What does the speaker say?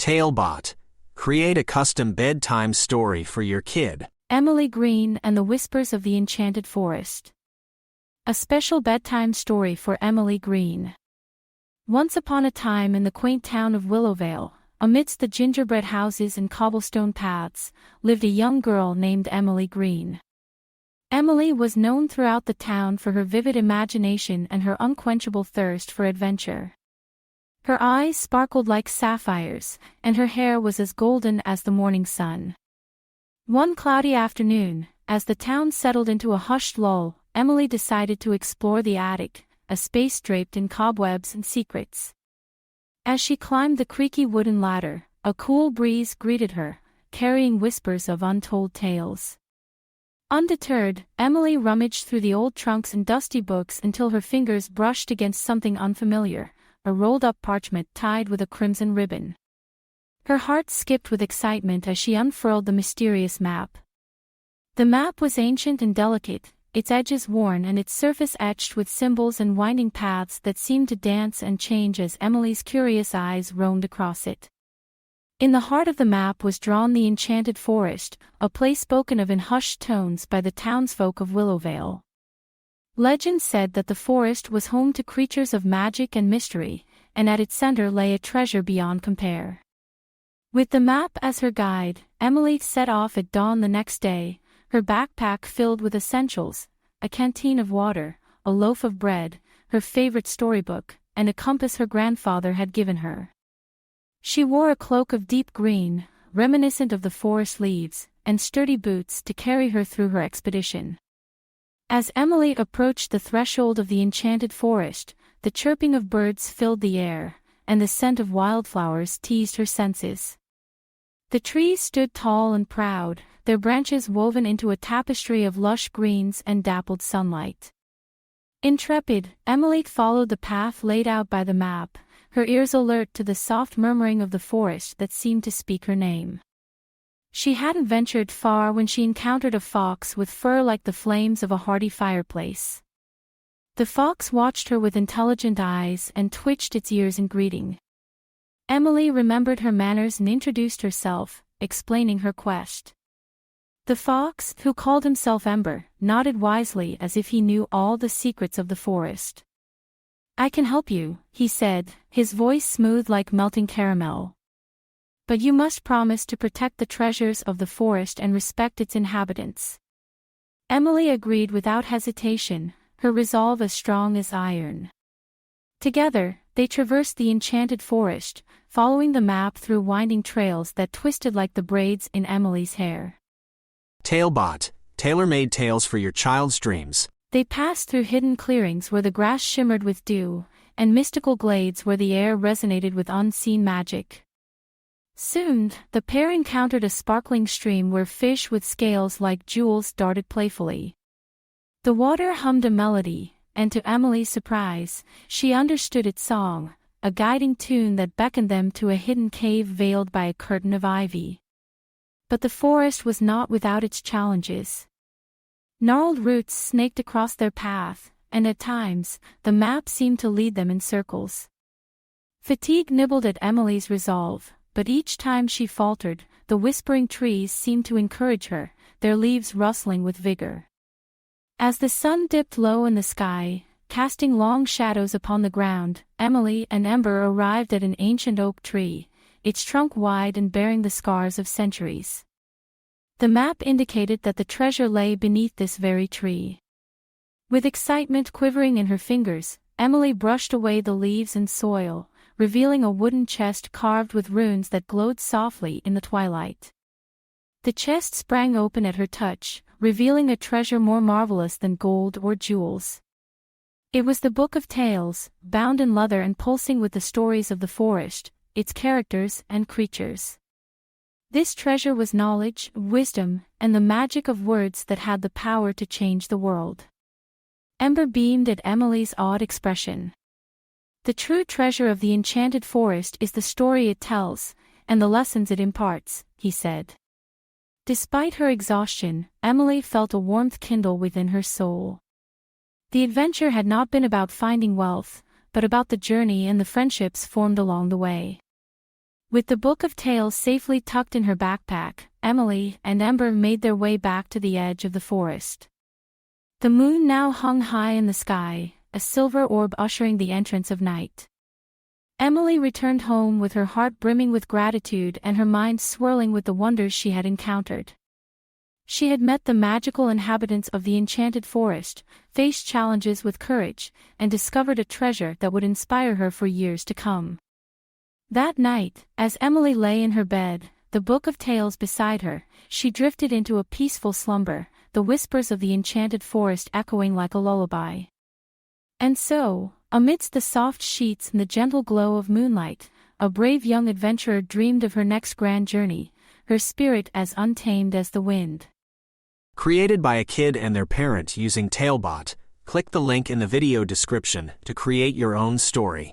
Talebot. Create a custom bedtime story for your kid. Emily Green and the Whispers of the Enchanted Forest. A special bedtime story for Emily Green. Once upon a time in the quaint town of Willowvale, amidst the gingerbread houses and cobblestone paths, lived a young girl named Emily Green. Emily was known throughout the town for her vivid imagination and her unquenchable thirst for adventure. Her eyes sparkled like sapphires, and her hair was as golden as the morning sun. One cloudy afternoon, as the town settled into a hushed lull, Emily decided to explore the attic, a space draped in cobwebs and secrets. As she climbed the creaky wooden ladder, a cool breeze greeted her, carrying whispers of untold tales. Undeterred, Emily rummaged through the old trunks and dusty books until her fingers brushed against something unfamiliar, a rolled-up parchment tied with a crimson ribbon. Her heart skipped with excitement as she unfurled the mysterious map. The map was ancient and delicate, its edges worn and its surface etched with symbols and winding paths that seemed to dance and change as Emily's curious eyes roamed across it. In the heart of the map was drawn the Enchanted Forest, a place spoken of in hushed tones by the townsfolk of Willowvale. Legend said that the forest was home to creatures of magic and mystery, and at its center lay a treasure beyond compare. With the map as her guide, Emily set off at dawn the next day, her backpack filled with essentials, a canteen of water, a loaf of bread, her favorite storybook, and a compass her grandfather had given her. She wore a cloak of deep green, reminiscent of the forest leaves, and sturdy boots to carry her through her expedition. As Emily approached the threshold of the Enchanted Forest, the chirping of birds filled the air, and the scent of wildflowers teased her senses. The trees stood tall and proud, their branches woven into a tapestry of lush greens and dappled sunlight. Intrepid, Emily followed the path laid out by the map, her ears alert to the soft murmuring of the forest that seemed to speak her name. She hadn't ventured far when she encountered a fox with fur like the flames of a hardy fireplace. The fox watched her with intelligent eyes and twitched its ears in greeting. Emily remembered her manners and introduced herself, explaining her quest. The fox, who called himself Ember, nodded wisely as if he knew all the secrets of the forest. "I can help you," he said, his voice smooth like melting caramel. "But you must promise to protect the treasures of the forest and respect its inhabitants." Emily agreed without hesitation, her resolve as strong as iron. Together, they traversed the Enchanted Forest, following the map through winding trails that twisted like the braids in Emily's hair. Talebot. Tailor-made tales for your child's dreams. They passed through hidden clearings where the grass shimmered with dew, and mystical glades where the air resonated with unseen magic. Soon, the pair encountered a sparkling stream where fish with scales like jewels darted playfully. The water hummed a melody, and to Emily's surprise, she understood its song, a guiding tune that beckoned them to a hidden cave veiled by a curtain of ivy. But the forest was not without its challenges. Gnarled roots snaked across their path, and at times, the map seemed to lead them in circles. Fatigue nibbled at Emily's resolve, but each time she faltered, the whispering trees seemed to encourage her, their leaves rustling with vigor. As the sun dipped low in the sky, casting long shadows upon the ground, Emily and Ember arrived at an ancient oak tree, its trunk wide and bearing the scars of centuries. The map indicated that the treasure lay beneath this very tree. With excitement quivering in her fingers, Emily brushed away the leaves and soil, revealing a wooden chest carved with runes that glowed softly in the twilight. The chest sprang open at her touch, revealing a treasure more marvelous than gold or jewels. It was the Book of Tales, bound in leather and pulsing with the stories of the forest, its characters and creatures. This treasure was knowledge, wisdom, and the magic of words that had the power to change the world. Ember beamed at Emily's awed expression. "The true treasure of the Enchanted Forest is the story it tells, and the lessons it imparts," he said. Despite her exhaustion, Emily felt a warmth kindle within her soul. The adventure had not been about finding wealth, but about the journey and the friendships formed along the way. With the book of tales safely tucked in her backpack, Emily and Ember made their way back to the edge of the forest. The moon now hung high in the sky, a silver orb ushering the entrance of night. Emily returned home with her heart brimming with gratitude and her mind swirling with the wonders she had encountered. She had met the magical inhabitants of the Enchanted Forest, faced challenges with courage, and discovered a treasure that would inspire her for years to come. That night, as Emily lay in her bed, the book of tales beside her, she drifted into a peaceful slumber, the whispers of the Enchanted Forest echoing like a lullaby. And so, amidst the soft sheets and the gentle glow of moonlight, a brave young adventurer dreamed of her next grand journey, her spirit as untamed as the wind. Created by a kid and their parent using Talebot, click the link in the video description to create your own story.